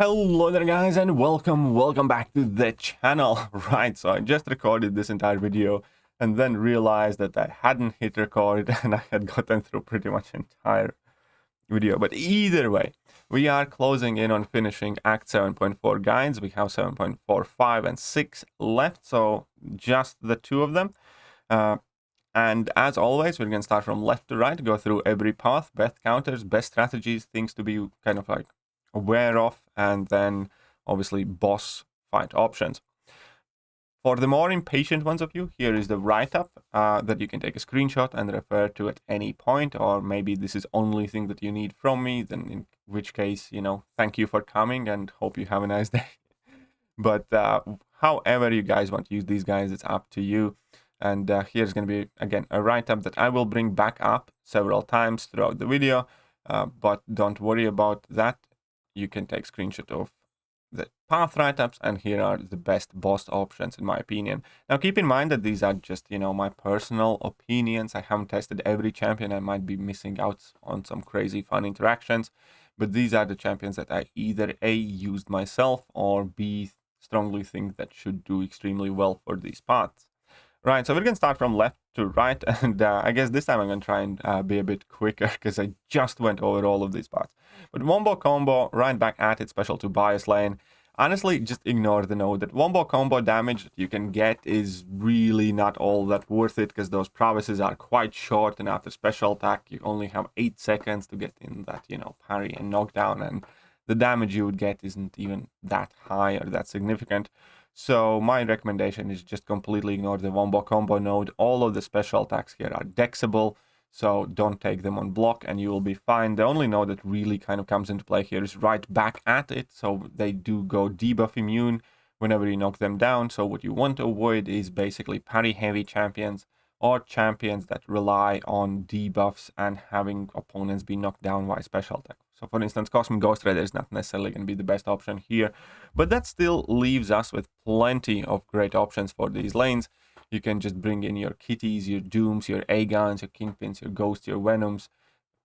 Hello there guys and welcome back to the channel. Right, so I just recorded this entire video and then realized that I hadn't hit record and I had gotten through pretty much entire video. But either way, we are closing in on finishing Act 7.4 guides. We have 7.4, 5 and 6 left, so just the two of them. And as always, we're going to start from left to right, go through every path, best counters, best strategies, things to be kind of like aware of, and then obviously boss fight options. For the more impatient ones of you, here is the write-up that you can take a screenshot and refer to at any point, or maybe this is only thing that you need from me, then in which case, thank you for coming and hope you have a nice day. But however you guys want to use these guys, it's up to you. And here's going to be, again, a write-up that I will bring back up several times throughout the video, but don't worry about that. You can take screenshot of the path write-ups, and here are the best boss options in my opinion. Now keep in mind that these are just, my personal opinions. I haven't tested every champion. I might be missing out on some crazy fun interactions, but these are the champions that I either A, used myself, or B, strongly think that should do extremely well for these paths. Right, so we're going to start from left to right, and I guess this time I'm going to try and be a bit quicker because I just went over all of these parts. But Wombo Combo, right back at it, special to bias lane. Honestly, just ignore the note that Wombo Combo damage that you can get is really not all that worth it, because those prowesses are quite short, and after special attack you only have 8 seconds to get in that, parry and knockdown, and the damage you would get isn't even that high or that significant. So my recommendation is just completely ignore the Wombo Combo node. All of the special attacks here are dexable, so don't take them on block and you will be fine. The only node that really kind of comes into play here is right back at it, so they do go debuff immune whenever you knock them down. So what you want to avoid is basically parry heavy champions or champions that rely on debuffs and having opponents be knocked down by special attack. So for instance, Cosmic Ghost Rider is not necessarily going to be the best option here, but that still leaves us with plenty of great options for these lanes. You can just bring in your Kitties, your Dooms, your Agons, your Kingpins, your Ghosts, your Venoms.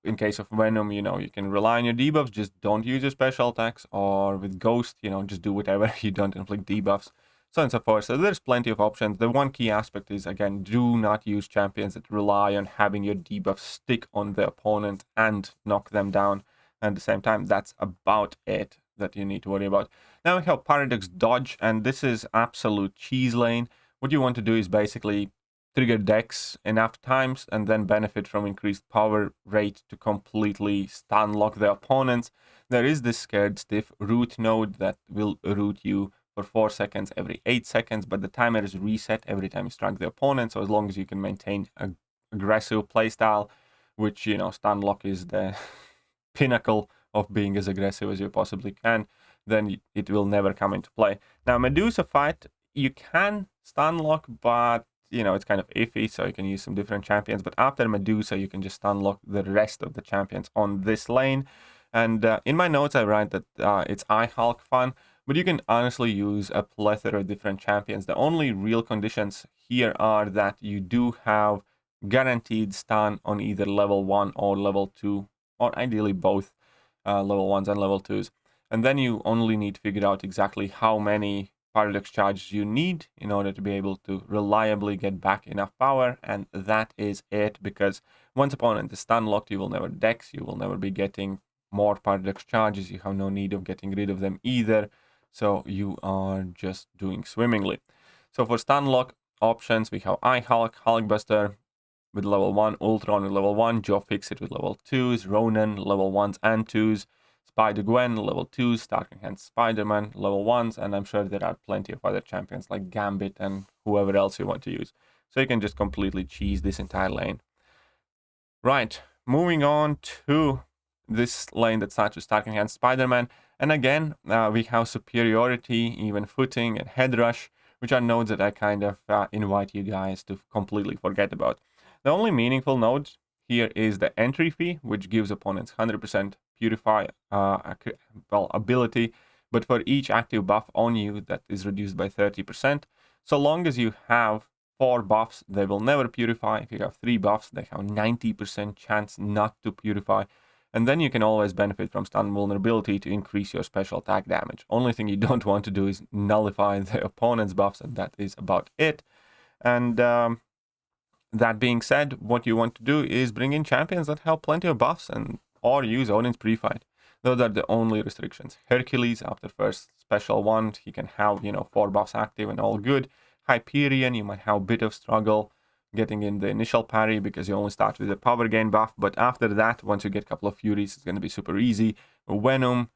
In case of Venom, you can rely on your debuffs, just don't use your special attacks, or with Ghost, just do whatever, you don't inflict debuffs, so on and so forth. So there's plenty of options. The one key aspect is, again, do not use champions that rely on having your debuffs stick on the opponent and knock them down at the same time. That's about it that you need to worry about. Now we have Paradox Dodge, and this is absolute cheese lane. What you want to do is basically trigger Dex enough times and then benefit from increased power rate to completely stun lock the opponents. There is this Scared Stiff root node that will root you for 4 seconds every 8 seconds, but the timer is reset every time you strike the opponent. So as long as you can maintain an aggressive playstyle, which, stun lock is the pinnacle of being as aggressive as you possibly can, then it will never come into play. Now Medusa fight, you can stun lock, but it's kind of iffy, so you can use some different champions. But after Medusa, you can just stun lock the rest of the champions on this lane. And in my notes, I write that it's iHulk fun, but you can honestly use a plethora of different champions. The only real conditions here are that you do have guaranteed stun on either level 1 or level 2, or ideally both level 1s and level 2s. And then you only need to figure out exactly how many paradox charges you need in order to be able to reliably get back enough power, and that is it. Because once opponent is stun locked, you will never dex, you will never be getting more paradox charges, you have no need of getting rid of them either, so you are just doing swimmingly. So for stun lock options, we have iHulk, Hulkbuster with level 1, Ultron with level 1, Joe Fixit with level 2s, Ronan level 1s and 2s, Spider-Gwen, level 2s, Starking Hand Spider-Man, level 1s, and I'm sure there are plenty of other champions like Gambit and whoever else you want to use. So you can just completely cheese this entire lane. Right, moving on to this lane that starts with Starking Hand Spider-Man, and again, we have Superiority, Even Footing, and Head Rush, which are nodes that I kind of invite you guys to completely forget about. The only meaningful node here is the entry fee, which gives opponents 100% Purify ability, but for each active buff on you, that is reduced by 30%. So long as you have 4 buffs, they will never purify. If you have 3 buffs, they have 90% chance not to purify. And then you can always benefit from stun vulnerability to increase your special attack damage. Only thing you don't want to do is nullify the opponent's buffs, and that is about it. And that being said, what you want to do is bring in champions that have plenty of buffs and or use Odin's pre-fight. Those are the only restrictions. Hercules, after first special one, he can have, 4 buffs active and all good. Hyperion, you might have a bit of struggle getting in the initial parry because you only start with a power gain buff. But after that, once you get a couple of Furies, it's going to be super easy. Venom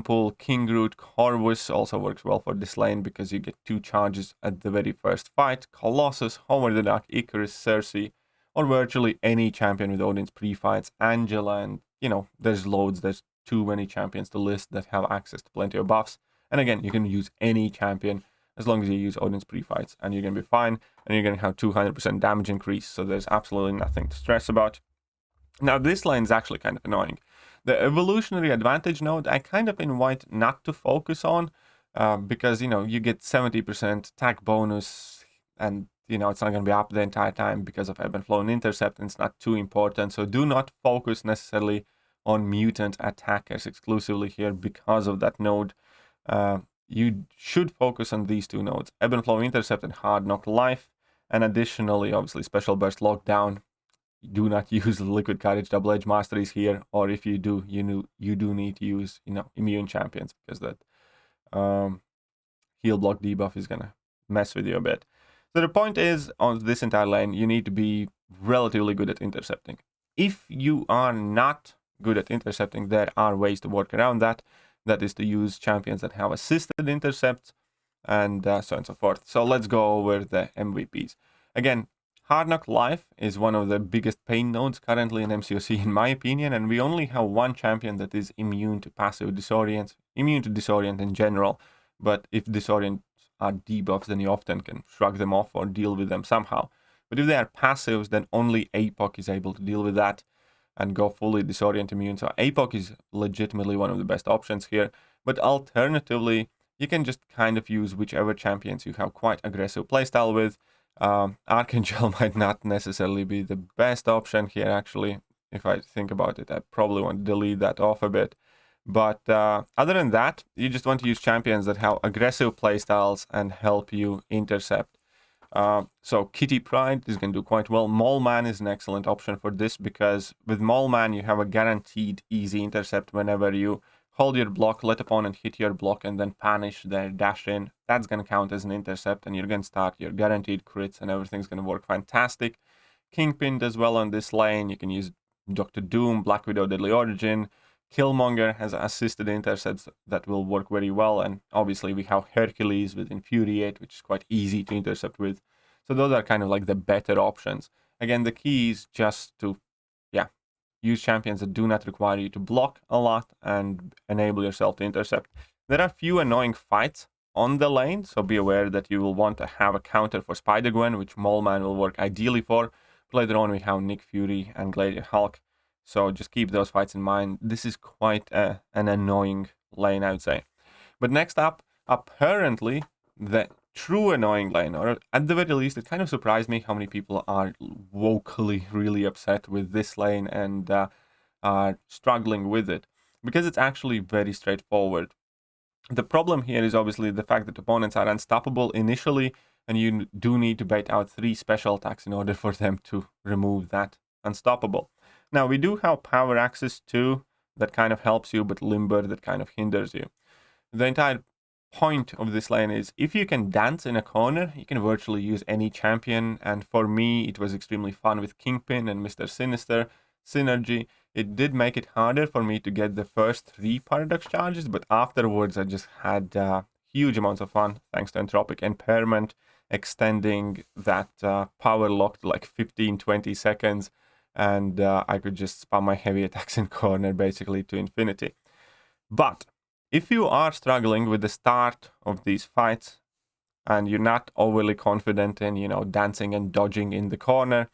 Pool, King Root, Corvus also works well for this lane because you get 2 charges at the very first fight. Colossus, Howard the Duck, Icarus, Cersei, or virtually any champion with Odin's pre-fights. Angela, and there's loads. There's too many champions to list that have access to plenty of buffs. And again, you can use any champion as long as you use Odin's pre-fights, and you're going to be fine. And you're going to have 200% damage increase, so there's absolutely nothing to stress about. Now, this lane is actually kind of annoying. The evolutionary advantage node, I kind of invite not to focus on because, you get 70% attack bonus and, it's not going to be up the entire time because of ebb and flow and intercept, and it's not too important. So do not focus necessarily on mutant attackers exclusively here because of that node. You should focus on these 2 nodes, ebb and flow intercept and hard knock life. And additionally, obviously, special burst lockdown. Do not use liquid courage double edge masteries here, or if you do, you do need to use immune champions because that heal block debuff is gonna mess with you a bit. So the point is, on this entire lane, you need to be relatively good at intercepting. If you are not good at intercepting, there are ways to work around that. That is to use champions that have assisted intercepts and so on and so forth. So let's go over the MVPs. Again, Hard Knock Life is one of the biggest pain nodes currently in MCOC, in my opinion, and we only have 1 champion that is immune to passive disorient, immune to disorient in general. But if disorient are debuffs, then you often can shrug them off or deal with them somehow. But if they are passives, then only APOC is able to deal with that and go fully disorient immune. So APOC is legitimately one of the best options here. But alternatively, you can just kind of use whichever champions you have quite aggressive playstyle with. Archangel might not necessarily be the best option here, actually. If I think about it, I probably want to delete that off a bit. But other than that, you just want to use champions that have aggressive playstyles and help you intercept. So Kitty Pryde is going to do quite well. Mole Man is an excellent option for this because with Mole Man, you have a guaranteed easy intercept whenever you hold your block, let opponent hit your block, and then punish their dash in. That's going to count as an intercept, and you're going to start your guaranteed crits, and everything's going to work fantastic. Kingpin does well on this lane. You can use Dr. Doom, Black Widow, Deadly Origin. Killmonger has assisted intercepts that will work very well, and obviously we have Hercules with Infuriate, which is quite easy to intercept with. So those are kind of like the better options. Again, the key is just to use champions that do not require you to block a lot and enable yourself to intercept. There are few annoying fights on the lane, so be aware that you will want to have a counter for Spider-Gwen, which Mole Man will work ideally for. Later on we have Nick Fury and Gladiator Hulk, so just keep those fights in mind. This is quite an annoying lane, I would say. But next up, apparently, the true annoying lane, or at the very least, it kind of surprised me how many people are vocally really upset with this lane and are struggling with it, because it's actually very straightforward. The problem here is obviously the fact that opponents are unstoppable initially, and you do need to bait out 3 special attacks in order for them to remove that unstoppable. Now, we do have power access too, that kind of helps you, but limber that kind of hinders you. The entire point of this lane is if you can dance in a corner, you can virtually use any champion, and for me it was extremely fun with Kingpin and Mr. Sinister synergy. It did make it harder for me to get the first 3 paradox charges, but afterwards I just had huge amounts of fun thanks to Entropic Impairment extending that power lock to like 15-20 seconds, and I could just spam my heavy attacks in corner basically to infinity. But if you are struggling with the start of these fights and you're not overly confident in, dancing and dodging in the corner,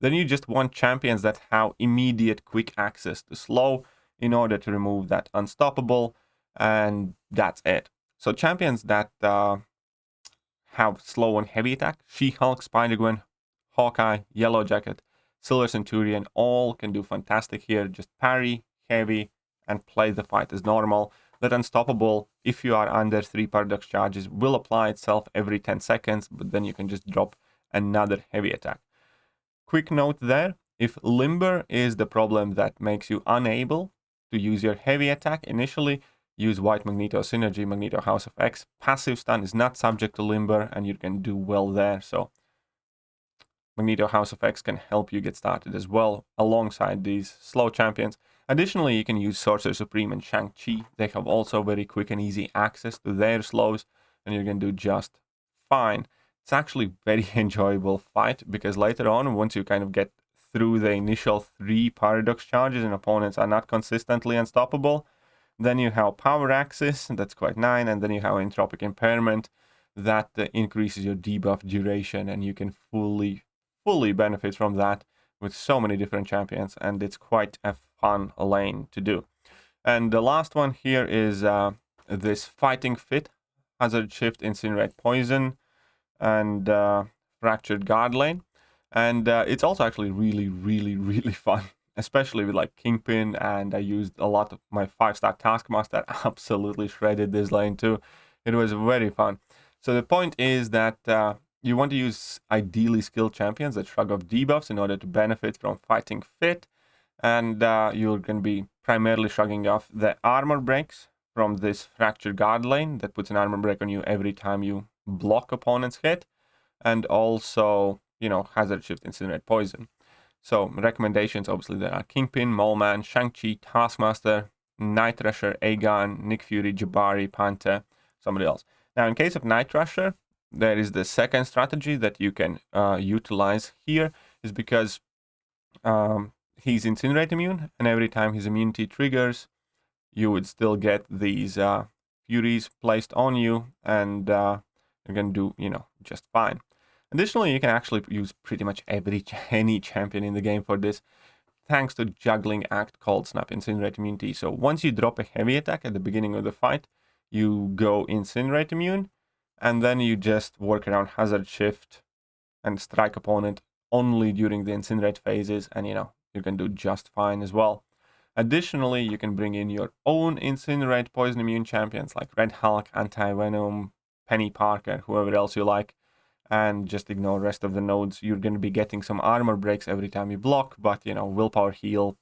then you just want champions that have immediate quick access to slow in order to remove that unstoppable, and that's it. So champions that have slow and heavy attack, She-Hulk, Spider-Gwen, Hawkeye, Yellow Jacket, Silver Centurion, all can do fantastic here. Just parry, heavy, and play the fight as normal. That Unstoppable, if you are under 3 paradox charges, will apply itself every 10 seconds, but then you can just drop another heavy attack. Quick note there, if Limber is the problem that makes you unable to use your heavy attack initially, use White Magneto Synergy, Magneto House of X. Passive stun is not subject to Limber, and you can do well there, so Magneto House of X can help you get started as well, alongside these slow champions. Additionally, you can use Sorcerer Supreme and Shang-Chi. They have also very quick and easy access to their slows, and you're going to do just fine. It's actually very enjoyable fight, because later on, once you kind of get through the initial 3 paradox charges and opponents are not consistently unstoppable, then you have Power Axis, that's quite nice, and then you have Entropic Impairment, that increases your debuff duration, and you can fully benefit from that with so many different champions, and it's quite a fun lane to do. And the last one here is this Fighting Fit, Hazard Shift, Incinerate Poison, and Fractured Guard lane. And it's also actually really fun, especially with like Kingpin, and I used a lot of my 5-star Taskmaster, absolutely shredded this lane too. It was very fun. So the point is that you want to use ideally skilled champions that shrug off debuffs in order to benefit from Fighting Fit, and you're going to be primarily shrugging off the armor breaks from this Fractured Guard lane that puts an armor break on you every time you block opponent's hit, and also, you know, Hazard Shift, Incinerate Poison. So recommendations, obviously, there are Kingpin, Mole-Man, Shang-Chi, Taskmaster, Night Rusher, Aegon, Nick Fury, Jabari, Panther, somebody else. Now, in case of Night Rusher, there is the second strategy that you can utilize here, is because he's Incinerate immune, and every time his immunity triggers, you would still get these Furies placed on you, and you're going to do, you know, just fine. Additionally, you can actually use pretty much any champion in the game for this, thanks to Juggling Act called Snap Incinerate Immunity. So once you drop a heavy attack at the beginning of the fight, you go Incinerate Immune, and then you just work around Hazard Shift and strike opponent only during the Incinerate phases, and you know, you can do just fine as well. Additionally, you can bring in your own Incinerate Poison Immune champions like Red Hulk, Anti-Venom, Penny Parker, whoever else you like, and just ignore the rest of the nodes. You're going to be getting some armor breaks every time you block, but you know, Willpower Heal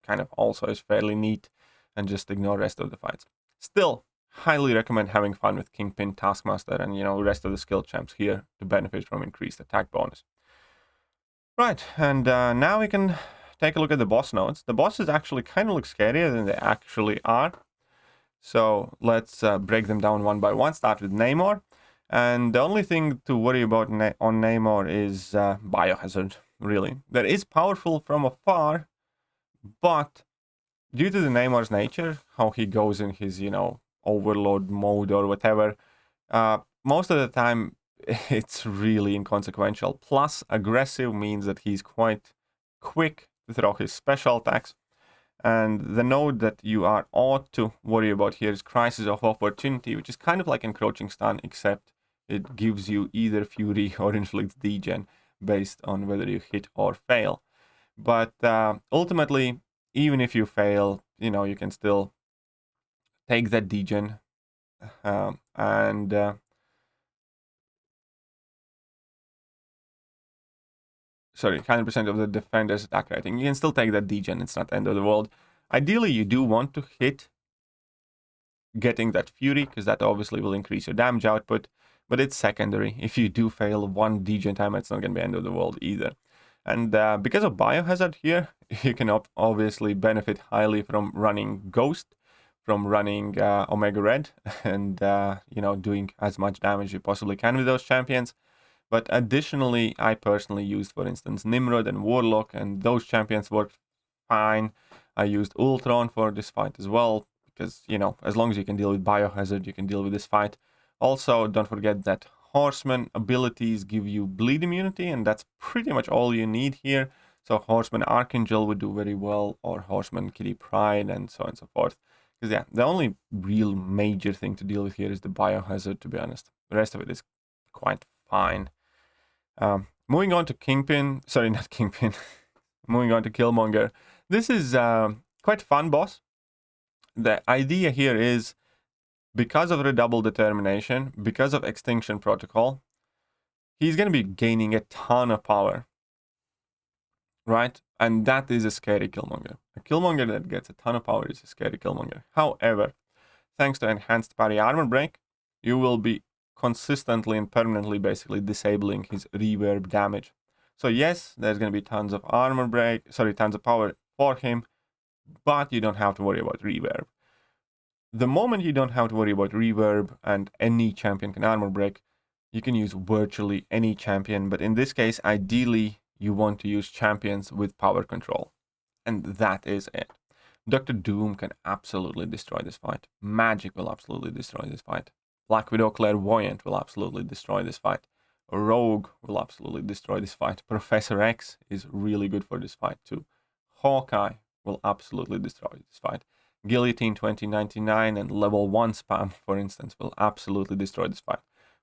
kind of also is fairly neat, and just ignore the rest of the fights. Still, highly recommend having fun with Kingpin, Taskmaster, and you know, the rest of the skill champs here to benefit from increased attack bonus. Right, and now we can take a look at the boss nodes. The bosses actually kind of look scarier than they actually are. So let's break them down one by one. Start with Namor. And the only thing to worry about on Namor is Biohazard, really. That is powerful from afar, but due to the Namor's nature, how he goes in his, you know, overload mode or whatever, most of the time it's really inconsequential. Plus, aggressive means that he's quite quick to throw his special attacks. And the node that you are ought to worry about here is Crisis of Opportunity, which is kind of like Encroaching Stun, except it gives you either Fury or inflicts degen based on whether you hit or fail. But ultimately, even if you fail, you know, you can still take that degen and sorry, 100% of the defender's attack rating. You can still take that degen, it's not the end of the world. Ideally, you do want to hit getting that Fury, because that obviously will increase your damage output, but it's secondary. If you do fail one degen time, it's not going to be end of the world either. And because of Biohazard here, you can obviously benefit highly from running Ghost, from running Omega Red, and you know, doing as much damage as you possibly can with those champions. But additionally, I personally used, for instance, Nimrod and Warlock, and those champions worked fine. I used Ultron for this fight as well, because, you know, as long as you can deal with Biohazard, you can deal with this fight. Also, don't forget that Horseman abilities give you bleed immunity, and that's pretty much all you need here. So Horseman Archangel would do very well, or Horseman Kitty Pryde, and so on and so forth. Because yeah, the only real major thing to deal with here is the Biohazard, to be honest. The rest of it is quite fine. Moving on to Kingpin, sorry, not Kingpin, Moving on to Killmonger. This is quite fun, boss. The idea here is, because of Redouble Determination, because of Extinction Protocol, he's going to be gaining a ton of power. Right? And that is a scary Killmonger. A Killmonger that gets a ton of power is a scary Killmonger. However, thanks to Enhanced Parry Armor Break, you will be consistently and permanently basically disabling his reverb damage. So yes, there's going to be tons of tons of power for him, but you don't have to worry about reverb. The moment you don't have to worry about reverb and any champion can armor break, you can use virtually any champion, but in this case, ideally, you want to use champions with power control. And that is it. Dr. Doom can absolutely destroy this fight. Magic will absolutely destroy this fight. Black Widow Clairvoyant will absolutely destroy this fight. Rogue will absolutely destroy this fight. Professor X is really good for this fight too. Hawkeye will absolutely destroy this fight. Guillotine 2099 and level 1 spam, for instance, will absolutely destroy this fight.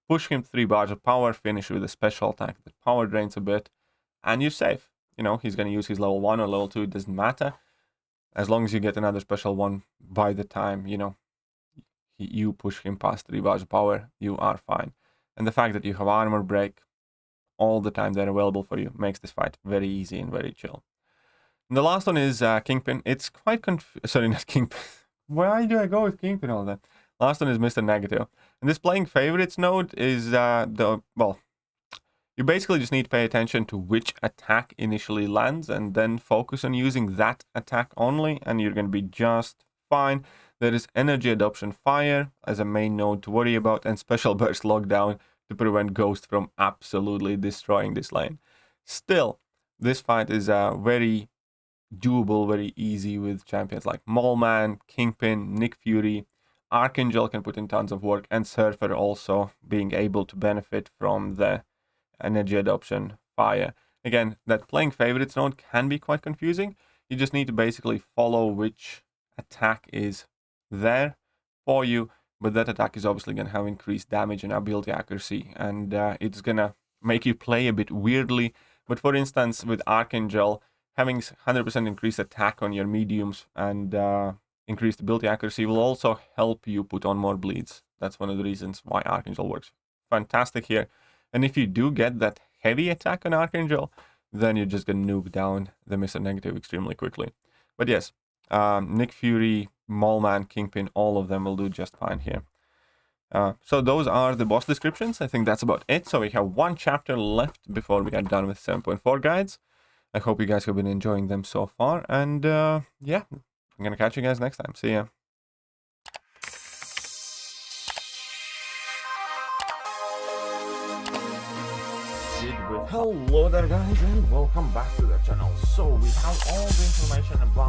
Push him 3 bars of power, finish with a special attack that power drains a bit, and you're safe. You know, he's going to use his level 1 or level 2, it doesn't matter. As long as you get another special one by the time, you know, you push him past 3 bars of power, you are fine. And the fact that you have armor break all the time they're available for you makes this fight very easy and very chill. And the last one is Kingpin. It's quite sorry, not Kingpin. Why do I go with Kingpin all the time? Last one is Mr. Negative. And this playing favorites node is you basically just need to pay attention to which attack initially lands and then focus on using that attack only, and you're going to be just fine. There is Energy Adoption Fire as a main node to worry about, and Special Burst Lockdown to prevent Ghost from absolutely destroying this lane. Still, this fight is very doable, very easy with champions like Mallman, Kingpin, Nick Fury. Archangel can put in tons of work, and Surfer also being able to benefit from the Energy Adoption Fire. Again, that playing favorites node can be quite confusing. You just need to basically follow which attack is there for you, but that attack is obviously going to have increased damage and ability accuracy, and it's going to make you play a bit weirdly. But for instance, with Archangel, having 100% increased attack on your mediums and increased ability accuracy will also help you put on more bleeds. That's one of the reasons why Archangel works fantastic here. And if you do get that heavy attack on Archangel, then you're just going to nuke down the Mr. Negative extremely quickly. But yes, Nick Fury, Mallman, Kingpin, all of them will do just fine here. So those are the boss descriptions. I think that's about it. So we have one chapter left before we are done with 7.4 guides. I hope you guys have been enjoying them so far. And yeah, I'm going to catch you guys next time. See ya. Hello there guys and welcome back to the channel. So we have all the information about